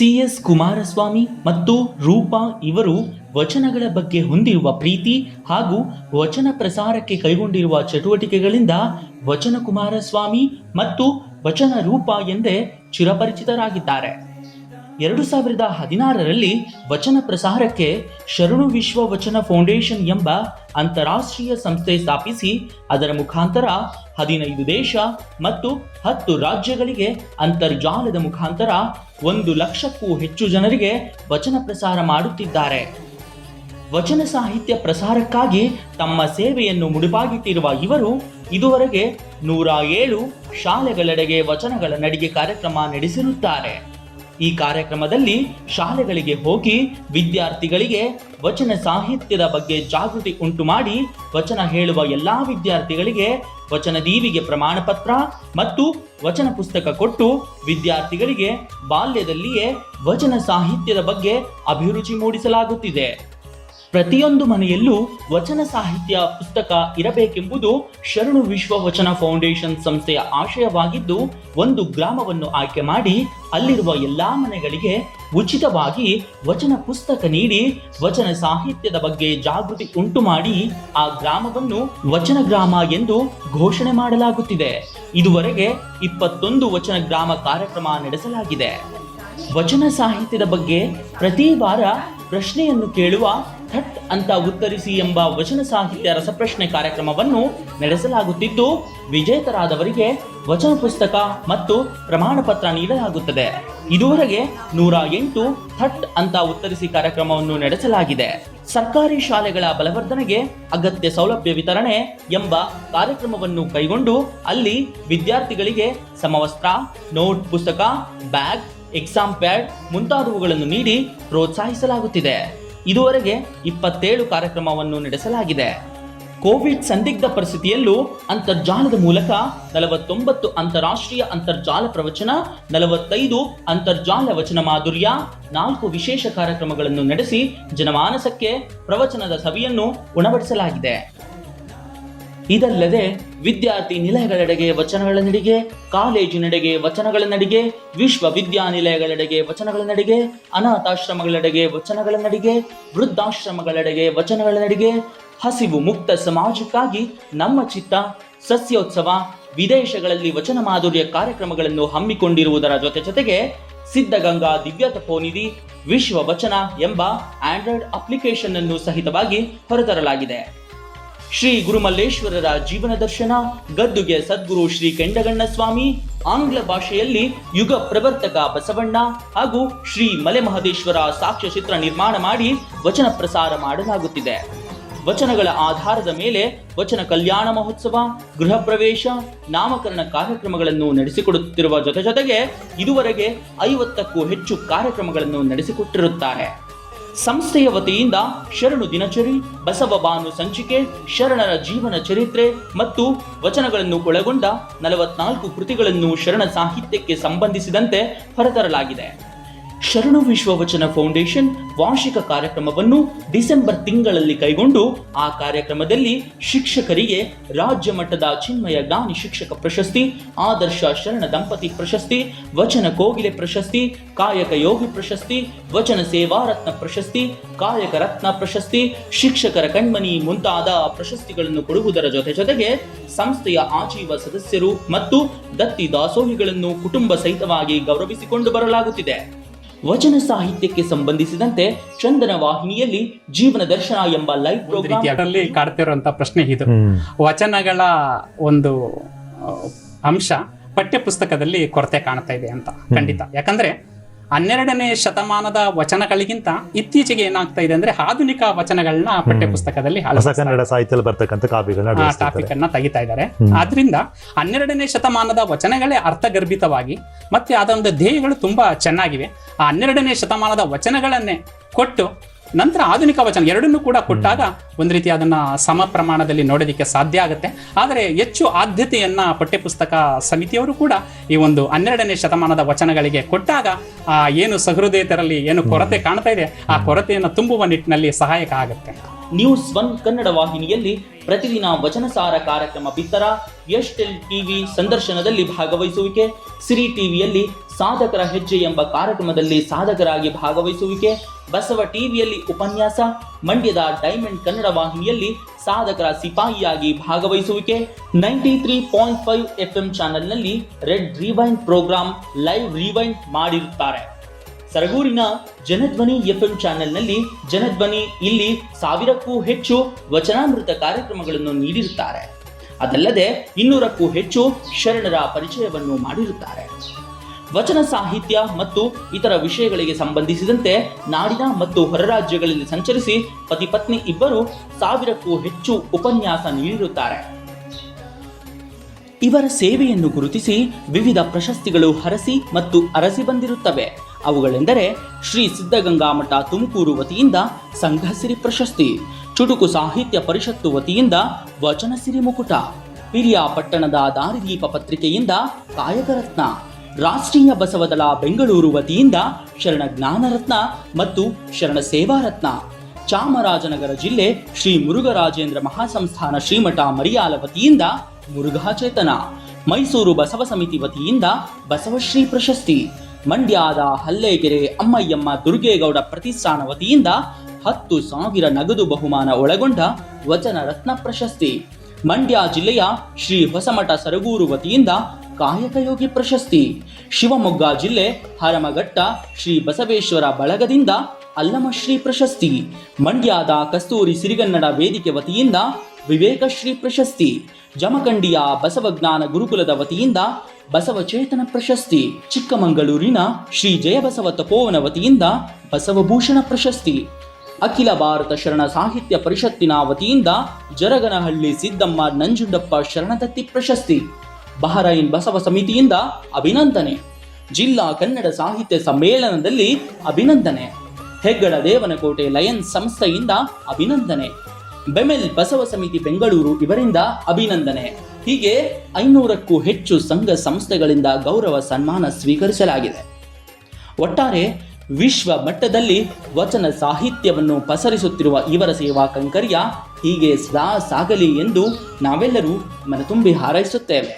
CS Kumaraswamy ಮತ್ತು ರೂಪಾ ಇವರು ವಚನಗಳ ಬಗ್ಗೆ ಹೊಂದಿರುವ ಪ್ರೀತಿ ಹಾಗೂ ವಚನ ಪ್ರಸಾರಕ್ಕೆ ಕೈಗೊಂಡಿರುವ ಚಟುವಟಿಕೆಗಳಿಂದ ವಚನ ಕುಮಾರಸ್ವಾಮಿ ಮತ್ತು ವಚನ ರೂಪಾ ಎಂದೇ ಚಿರಪರಿಚಿತರಾಗಿದ್ದಾರೆ. 2016ರಲ್ಲಿ ವಚನ ಪ್ರಸಾರಕ್ಕೆ ಶರಣು ವಿಶ್ವ ವಚನ ಫೌಂಡೇಶನ್ ಎಂಬ ಅಂತಾರಾಷ್ಟ್ರೀಯ ಸಂಸ್ಥೆ ಸ್ಥಾಪಿಸಿ ಅದರ ಮುಖಾಂತರ 15 ದೇಶ ಮತ್ತು 10 ರಾಜ್ಯಗಳಿಗೆ ಅಂತರ್ಜಾಲದ ಮುಖಾಂತರ 1 ಲಕ್ಷಕ್ಕೂ ಹೆಚ್ಚು ಜನರಿಗೆ ವಚನ ಪ್ರಸಾರ ಮಾಡುತ್ತಿದ್ದಾರೆ. ವಚನ ಸಾಹಿತ್ಯ ಪ್ರಸಾರಕ್ಕಾಗಿ ತಮ್ಮ ಸೇವೆಯನ್ನು ಮುಡಿಪಾಗಿಟ್ಟಿರುವ ಇವರು ಇದುವರೆಗೆ 107 ಶಾಲೆಗಳೆಡೆಗೆ ವಚನಗಳ ನಡಿಗೆ ಕಾರ್ಯಕ್ರಮ ನಡೆಸಿರುತ್ತಾರೆ. ಈ ಕಾರ್ಯಕ್ರಮದಲ್ಲಿ ಶಾಲೆಗಳಿಗೆ ಹೋಗಿ ವಿದ್ಯಾರ್ಥಿಗಳಿಗೆ ವಚನ ಸಾಹಿತ್ಯದ ಬಗ್ಗೆ ಜಾಗೃತಿ ಉಂಟು ಮಾಡಿ ವಚನ ಹೇಳುವ ಎಲ್ಲಾ ವಿದ್ಯಾರ್ಥಿಗಳಿಗೆ ವಚನ ದೀವಿಗೆ ಪ್ರಮಾಣ ಪತ್ರ ಮತ್ತು ವಚನ ಪುಸ್ತಕ ಕೊಟ್ಟು ವಿದ್ಯಾರ್ಥಿಗಳಿಗೆ ಬಾಲ್ಯದಲ್ಲಿಯೇ ವಚನ ಸಾಹಿತ್ಯದ ಬಗ್ಗೆ ಅಭಿರುಚಿ ಮೂಡಿಸಲಾಗುತ್ತಿದೆ. ಪ್ರತಿಯೊಂದು ಮನೆಯಲ್ಲೂ ವಚನ ಸಾಹಿತ್ಯ ಪುಸ್ತಕ ಇರಬೇಕೆಂಬುದು ಶರಣು ವಿಶ್ವ ವಚನ ಫೌಂಡೇಶನ್ ಸಂಸ್ಥೆಯ ಆಶಯವಾಗಿದ್ದು, ಒಂದು ಗ್ರಾಮವನ್ನು ಆಯ್ಕೆ ಮಾಡಿ ಅಲ್ಲಿರುವ ಎಲ್ಲಾ ಮನೆಗಳಿಗೆ ಉಚಿತವಾಗಿ ವಚನ ಪುಸ್ತಕ ನೀಡಿ ವಚನ ಸಾಹಿತ್ಯದ ಬಗ್ಗೆ ಜಾಗೃತಿ ಉಂಟು ಮಾಡಿ ಆ ಗ್ರಾಮವನ್ನು ವಚನ ಗ್ರಾಮ ಎಂದು ಘೋಷಣೆ ಮಾಡಲಾಗುತ್ತಿದೆ. ಇದುವರೆಗೆ 21 ವಚನ ಗ್ರಾಮ ಕಾರ್ಯಕ್ರಮ ನಡೆಸಲಾಗಿದೆ. ವಚನ ಸಾಹಿತ್ಯದ ಬಗ್ಗೆ ಪ್ರತಿ ವಾರ ಪ್ರಶ್ನೆಯನ್ನು ಕೇಳುವ ಥಟ್ ಅಂತ ಉತ್ತರಿಸಿ ಎಂಬ ವಚನ ಸಾಹಿತ್ಯ ರಸಪ್ರಶ್ನೆ ಕಾರ್ಯಕ್ರಮವನ್ನು ನಡೆಸಲಾಗುತ್ತಿದ್ದು, ವಿಜೇತರಾದವರಿಗೆ ವಚನ ಪುಸ್ತಕ ಮತ್ತು ಪ್ರಮಾಣ ಪತ್ರ ನೀಡಲಾಗುತ್ತದೆ. ಇದುವರೆಗೆ 108 ಥಟ್ ಅಂತ ಉತ್ತರಿಸಿ ಕಾರ್ಯಕ್ರಮವನ್ನು ನಡೆಸಲಾಗಿದೆ. ಸರ್ಕಾರಿ ಶಾಲೆಗಳ ಬಲವರ್ಧನೆಗೆ ಅಗತ್ಯ ಸೌಲಭ್ಯ ವಿತರಣೆ ಎಂಬ ಕಾರ್ಯಕ್ರಮವನ್ನು ಕೈಗೊಂಡು ಅಲ್ಲಿ ವಿದ್ಯಾರ್ಥಿಗಳಿಗೆ ಸಮವಸ್ತ್ರ, ನೋಟ್ ಪುಸ್ತಕ, ಬ್ಯಾಗ್, ಎಕ್ಸಾಮ್ ಪ್ಯಾಡ್ ಮುಂತಾದವುಗಳನ್ನು ನೀಡಿ ಪ್ರೋತ್ಸಾಹಿಸಲಾಗುತ್ತಿದೆ. ಇದುವರೆಗೆ 27 ಕಾರ್ಯಕ್ರಮವನ್ನು ನಡೆಸಲಾಗಿದೆ. ಕೋವಿಡ್ ಸಂದಿಗ್ಧ ಪರಿಸ್ಥಿತಿಯಲ್ಲೂ ಅಂತರ್ಜಾಲದ ಮೂಲಕ 49 ಅಂತಾರಾಷ್ಟ್ರೀಯ ಅಂತರ್ಜಾಲ ಪ್ರವಚನ, 45 ಅಂತರ್ಜಾಲ ವಚನ ಮಾಧುರ್ಯ, 4 ವಿಶೇಷ ಕಾರ್ಯಕ್ರಮಗಳನ್ನು ನಡೆಸಿ ಜನಮಾನಸಕ್ಕೆ ಪ್ರವಚನದ ಸವಿಯನ್ನು ಉಣಬಡಿಸಲಾಗಿದೆ. ಇದಲ್ಲದೆ ವಿದ್ಯಾರ್ಥಿ ನಿಲಯಗಳೆಡೆಗೆ ವಚನಗಳ ನಡಿಗೆ, ಕಾಲೇಜಿನೆಡೆಗೆ ವಚನಗಳ ನಡಿಗೆ, ವಿಶ್ವವಿದ್ಯಾನಿಲಯಗಳೆಡೆಗೆ ವಚನಗಳ ನಡಿಗೆ, ಅನಾಥಾಶ್ರಮಗಳೆಡೆಗೆ ವಚನಗಳ ನಡಿಗೆ, ವೃದ್ಧಾಶ್ರಮಗಳೆಡೆಗೆ ವಚನಗಳ ನಡಿಗೆ, ಹಸಿವು ಮುಕ್ತ ಸಮಾಜಕ್ಕಾಗಿ ನಮ್ಮ ಚಿತ್ತ, ಸಸ್ಯೋತ್ಸವ, ವಿದೇಶಗಳಲ್ಲಿ ವಚನ ಮಾಧುರ್ಯ ಕಾರ್ಯಕ್ರಮಗಳನ್ನು ಹಮ್ಮಿಕೊಂಡಿರುವುದರ ಜೊತೆಗೆ ಸಿದ್ಧಗಂಗಾ ದಿವ್ಯ ತಪೋನಿಧಿ ವಿಶ್ವ ವಚನ ಎಂಬ ಆಂಡ್ರಾಯ್ಡ್ ಅಪ್ಲಿಕೇಶನ್ ಅನ್ನು ಸಹಿತವಾಗಿ ಹೊರತರಲಾಗಿದೆ. ಶ್ರೀ ಗುರುಮಲ್ಲೇಶ್ವರರ ಜೀವನ ದರ್ಶನ, ಗದ್ದುಗೆ ಸದ್ಗುರು ಶ್ರೀ ಕೆಂಡಗಣ್ಣ ಸ್ವಾಮಿ, ಆಂಗ್ಲ ಭಾಷೆಯಲ್ಲಿ ಯುಗ ಪ್ರವರ್ತಕ ಬಸವಣ್ಣ ಹಾಗೂ ಶ್ರೀ ಮಲೆ ಮಹದೇಶ್ವರ ಸಾಕ್ಷ್ಯ ಚಿತ್ರ ನಿರ್ಮಾಣ ಮಾಡಿ ವಚನ ಪ್ರಸಾರ ಮಾಡಲಾಗುತ್ತಿದೆ. ವಚನಗಳ ಆಧಾರದ ಮೇಲೆ ವಚನ ಕಲ್ಯಾಣ ಮಹೋತ್ಸವ, ಗೃಹ ಪ್ರವೇಶ, ನಾಮಕರಣ ಕಾರ್ಯಕ್ರಮಗಳನ್ನು ನಡೆಸಿಕೊಡುತ್ತಿರುವ ಜೊತೆಗೆ ಇದುವರೆಗೆ 50ಕ್ಕೂ ಹೆಚ್ಚು ಕಾರ್ಯಕ್ರಮಗಳನ್ನು ನಡೆಸಿಕೊಟ್ಟಿರುತ್ತಾರೆ. ಸಂಸ್ಥೆಯ ವತಿಯಿಂದ ಶರಣು ದಿನಚರಿ, ಬಸವ ಬಾನು ಸಂಚಿಕೆ, ಶರಣರ ಜೀವನ ಚರಿತ್ರೆ ಮತ್ತು ವಚನಗಳನ್ನು ಒಳಗೊಂಡ 44 ಕೃತಿಗಳನ್ನು ಶರಣ ಸಾಹಿತ್ಯಕ್ಕೆ ಸಂಬಂಧಿಸಿದಂತೆ ಹೊರತರಲಾಗಿದೆ. ಶರಣು ವಿಶ್ವ ವಚನ ಫೌಂಡೇಶನ್ ವಾರ್ಷಿಕ ಕಾರ್ಯಕ್ರಮವನ್ನು ಡಿಸೆಂಬರ್ ತಿಂಗಳಲ್ಲಿ ಕೈಗೊಂಡು ಆ ಕಾರ್ಯಕ್ರಮದಲ್ಲಿ ಶಿಕ್ಷಕರಿಗೆ ರಾಜ್ಯ ಮಟ್ಟದ ಚಿನ್ಮಯ ಜ್ಞಾನಿ ಶಿಕ್ಷಕ ಪ್ರಶಸ್ತಿ, ಆದರ್ಶ ಶರಣ ದಂಪತಿ ಪ್ರಶಸ್ತಿ, ವಚನ ಕೋಗಿಲೆ ಪ್ರಶಸ್ತಿ, ಕಾಯಕ ಯೋಗಿ ಪ್ರಶಸ್ತಿ, ವಚನ ಸೇವಾ ರತ್ನ ಪ್ರಶಸ್ತಿ, ಕಾಯಕ ರತ್ನ ಪ್ರಶಸ್ತಿ, ಶಿಕ್ಷಕರ ಕಣ್ಮನಿ ಮುಂತಾದ ಪ್ರಶಸ್ತಿಗಳನ್ನು ಕೊಡುವುದರ ಜೊತೆಗೆ ಸಂಸ್ಥೆಯ ಆಜೀವ ಸದಸ್ಯರು ಮತ್ತು ದತ್ತಿ ದಾಸೋಹಿಗಳನ್ನು ಕುಟುಂಬ ಸಹಿತವಾಗಿ ಗೌರವಿಸಿಕೊಂಡು ಬರಲಾಗುತ್ತಿದೆ. ವಚನ ಸಾಹಿತ್ಯಕ್ಕೆ ಸಂಬಂಧಿಸಿದಂತೆ ಚಂದನ ವಾಹಿನಿಯಲ್ಲಿ ಜೀವನ ದರ್ಶನ ಎಂಬ ಲೈವ್ ಪ್ರೋಗ್ರಾಮ್ ಕಾಡ್ತಿರುವಂತ ಪ್ರಶ್ನೆ ಇದು. ವಚನಗಳ ಒಂದು ಅಂಶ ಪಠ್ಯ ಪುಸ್ತಕದಲ್ಲಿ ಕೊರತೆ ಕಾಣ್ತಾ ಇದೆ ಅಂತ. ಖಂಡಿತ. ಯಾಕಂದ್ರೆ 12ನೇ ಶತಮಾನದ ವಚನಗಳಿಗಿಂತ ಇತ್ತೀಚೆಗೆ ಏನಾಗ್ತಾ ಇದೆ ಅಂದ್ರೆ ಆಧುನಿಕ ವಚನಗಳನ್ನ ಪಠ್ಯ ಪುಸ್ತಕದಲ್ಲಿ ಕನ್ನಡ ಸಾಹಿತ್ಯದಲ್ಲಿ ಬರ್ತಕ್ಕಂಥ ಟಾಪಿಕ್ ಅನ್ನ ತೆಗಿತಾ ಇದ್ದಾರೆ. ಆದ್ರಿಂದ 12ನೇ ಶತಮಾನದ ವಚನಗಳೇ ಅರ್ಥಗರ್ಭಿತವಾಗಿ ಮತ್ತೆ ಅದೊಂದು ಧ್ಯೇಯಗಳು ತುಂಬಾ ಚೆನ್ನಾಗಿವೆ. ಆ 12ನೇ ಶತಮಾನದ ವಚನಗಳನ್ನೇ ಕೊಟ್ಟು ನಂತರ ಆಧುನಿಕ ವಚನ ಎರಡನ್ನೂ ಕೂಡ ಕೊಟ್ಟಾಗ ಒಂದು ರೀತಿ ಅದನ್ನ ಸಮ ಪ್ರಮಾಣದಲ್ಲಿ ನೋಡೋದಕ್ಕೆ ಸಾಧ್ಯ ಆಗುತ್ತೆ. ಆದರೆ ಹೆಚ್ಚು ಆದ್ಯತೆಯನ್ನ ಪಠ್ಯಪುಸ್ತಕ ಸಮಿತಿಯವರು ಕೂಡ ಈ ಒಂದು 12ನೇ ಶತಮಾನದ ವಚನಗಳಿಗೆ ಕೊಟ್ಟಾಗ ಏನು ಸಹೃದಯತರಲ್ಲಿ ಏನು ಕೊರತೆ ಕಾಣ್ತಾ ಇದೆ ಆ ಕೊರತೆಯನ್ನು ತುಂಬುವ ನಿಟ್ಟಿನಲ್ಲಿ ಸಹಾಯಕ ಆಗುತ್ತೆ. ನ್ಯೂಸ್ 1 ಕನ್ನಡ ವಾಹಿನಿಯಲ್ಲಿ ಪ್ರತಿದಿನ ವಚನಸಾರ ಕಾರ್ಯಕ್ರಮ ಬಿತ್ತರ, ಯಶ್ ಟೆಲ್ ಟಿವಿ ಸಂದರ್ಶನದಲ್ಲಿ ಭಾಗವಹಿಸುವಿಕೆ, ಸಿರಿ ಟಿವಿಯಲ್ಲಿ ಸಾಧಕರ ಹೆಜ್ಜೆ ಎಂಬ ಕಾರ್ಯಕ್ರಮದಲ್ಲಿ ಸಾಧಕರಾಗಿ ಭಾಗವಹಿಸುವಿಕೆ, ಬಸವ ಟಿವಿಯಲ್ಲಿ ಉಪನ್ಯಾಸ, ಮಂಡ್ಯದ ಡೈಮಂಡ್ ಕನ್ನಡ ವಾಹಿನಿಯಲ್ಲಿ ಸಾಧಕರ ಸಿಪಾಯಿಯಾಗಿ ಭಾಗವಹಿಸುವಿಕೆ, 93.5 FM ಚಾನೆಲ್ನಲ್ಲಿ red rewind programme live rewind ಮಾಡಿರುತ್ತಾರೆ. ಸರಗೂರಿನ ಜನಧ್ವನಿ FM ಚಾನೆಲ್ನಲ್ಲಿ ಜನಧ್ವನಿ ಇಲ್ಲಿ 1000ಕ್ಕೂ ಹೆಚ್ಚು ವಚನಾಮೃತ ಕಾರ್ಯಕ್ರಮಗಳನ್ನು ನೀಡಿರುತ್ತಾರೆ. ಅದಲ್ಲದೆ 200ಕ್ಕೂ ಹೆಚ್ಚು ಶರಣರ ಪರಿಚಯವನ್ನು ಮಾಡಿರುತ್ತಾರೆ. ವಚನ ಸಾಹಿತ್ಯ ಮತ್ತು ಇತರ ವಿಷಯಗಳಿಗೆ ಸಂಬಂಧಿಸಿದಂತೆ ನಾಡಿನ ಮತ್ತು ಹೊರ ರಾಜ್ಯಗಳಲ್ಲಿ ಸಂಚರಿಸಿ ಪತಿ ಪತ್ನಿ ಇಬ್ಬರು 1000ಕ್ಕೂ ಹೆಚ್ಚು ಉಪನ್ಯಾಸ ನೀಡಿರುತ್ತಾರೆ. ಇವರ ಸೇವೆಯನ್ನು ಗುರುತಿಸಿ ವಿವಿಧ ಪ್ರಶಸ್ತಿಗಳು ಹರಸಿ ಮತ್ತು ಅರಸಿ ಬಂದಿರುತ್ತವೆ. ಅವುಗಳೆಂದರೆ ಶ್ರೀ ಸಿದ್ಧಗಂಗಾ ಮಠ ತುಮಕೂರು ವತಿಯಿಂದ ಸಂಘಸಿರಿ ಪ್ರಶಸ್ತಿ, ಚುಟುಕು ಸಾಹಿತ್ಯ ಪರಿಷತ್ತು ವತಿಯಿಂದ ವಚನ ಸಿರಿ ಮುಕುಟ, ಪಿರಿಯಾಪಟ್ಟಣದ ದಾರಿದೀಪ ಪತ್ರಿಕೆಯಿಂದ ಕಾಯಕರತ್ನ, ರಾಷ್ಟ್ರೀಯ ಬಸವದಳ ಬೆಂಗಳೂರು ವತಿಯಿಂದ ಶರಣ ಜ್ಞಾನರತ್ನ ಮತ್ತು ಶರಣ ಸೇವಾರತ್ನ, ಚಾಮರಾಜನಗರ ಜಿಲ್ಲೆ ಶ್ರೀ ಮುರುಘರಾಜೇಂದ್ರ ಮಹಾಸಂಸ್ಥಾನ ಶ್ರೀಮಠ ಮರಿಯಾಲ ವತಿಯಿಂದ ಮುರುಘಾಚೇತನ, ಮೈಸೂರು ಬಸವ ಸಮಿತಿ ವತಿಯಿಂದ ಬಸವಶ್ರೀ ಪ್ರಶಸ್ತಿ, ಮಂಡ್ಯದ ಹಲ್ಲೇಗೆರೆ ಅಮ್ಮಯ್ಯಮ್ಮ ದುರ್ಗೇಗೌಡ ಪ್ರತಿಷ್ಠಾನ ವತಿಯಿಂದ 10,000 ನಗದು ಬಹುಮಾನ ಒಳಗೊಂಡ ವಚನ ರತ್ನ ಪ್ರಶಸ್ತಿ, ಮಂಡ್ಯ ಜಿಲ್ಲೆಯ ಶ್ರೀ ಹೊಸಮಠ ಸರಗೂರು ವತಿಯಿಂದ ಕಾಯಕಯೋಗಿ ಪ್ರಶಸ್ತಿ, ಶಿವಮೊಗ್ಗ ಜಿಲ್ಲೆ ಹರಮಘಟ್ಟ ಶ್ರೀ ಬಸವೇಶ್ವರ ಬಳಗದಿಂದ ಅಲ್ಲಮಶ್ರೀ ಪ್ರಶಸ್ತಿ, ಮಂಡ್ಯದ ಕಸ್ತೂರಿ ಸಿರಿಗನ್ನಡ ವೇದಿಕೆ ವತಿಯಿಂದ ವಿವೇಕಶ್ರೀ ಪ್ರಶಸ್ತಿ, ಜಮಖಂಡಿಯ ಬಸವಜ್ಞಾನ ಗುರುಕುಲದ ವತಿಯಿಂದ ಬಸವಚೇತನ ಪ್ರಶಸ್ತಿ, ಚಿಕ್ಕಮಗಳೂರಿನ ಶ್ರೀ ಜಯಬಸವ ತಪೋವನ ವತಿಯಿಂದ ಬಸವಭೂಷಣ ಪ್ರಶಸ್ತಿ, ಅಖಿಲ ಭಾರತ ಶರಣ ಸಾಹಿತ್ಯ ಪರಿಷತ್ತಿನ ವತಿಯಿಂದ ಜರಗನಹಳ್ಳಿ ಸಿದ್ದಮ್ಮ ನಂಜುಂಡಪ್ಪ ಶರಣದತ್ತಿ ಪ್ರಶಸ್ತಿ, ಬಹರೈನ್ ಬಸವ ಸಮಿತಿಯಿಂದ ಅಭಿನಂದನೆ, ಜಿಲ್ಲಾ ಕನ್ನಡ ಸಾಹಿತ್ಯ ಸಮ್ಮೇಳನದಲ್ಲಿ ಅಭಿನಂದನೆ, ಹೆಗ್ಗಡ ದೇವನಕೋಟೆ ಲಯನ್ಸ್ ಸಂಸ್ಥೆಯಿಂದ ಅಭಿನಂದನೆ, ಬೆಮೆಲ್ ಬಸವ ಸಮಿತಿ ಬೆಂಗಳೂರು ಇವರಿಂದ ಅಭಿನಂದನೆ. ಹೀಗೆ 500ಕ್ಕೂ ಹೆಚ್ಚು ಸಂಘ ಸಂಸ್ಥೆಗಳಿಂದ ಗೌರವ ಸನ್ಮಾನ ಸ್ವೀಕರಿಸಲಾಗಿದೆ. ಒಟ್ಟಾರೆ ವಿಶ್ವ ಮಟ್ಟದಲ್ಲಿ ವಚನ ಸಾಹಿತ್ಯವನ್ನು ಪಸರಿಸುತ್ತಿರುವ ಇವರ ಸೇವಾ ಕೈಂಕರ್ಯ ಹೀಗೆ ಸದಾ ಸಾಗಲಿ ಎಂದು ನಾವೆಲ್ಲರೂ ಮನತುಂಬಿ ಹಾರೈಸುತ್ತೇವೆ.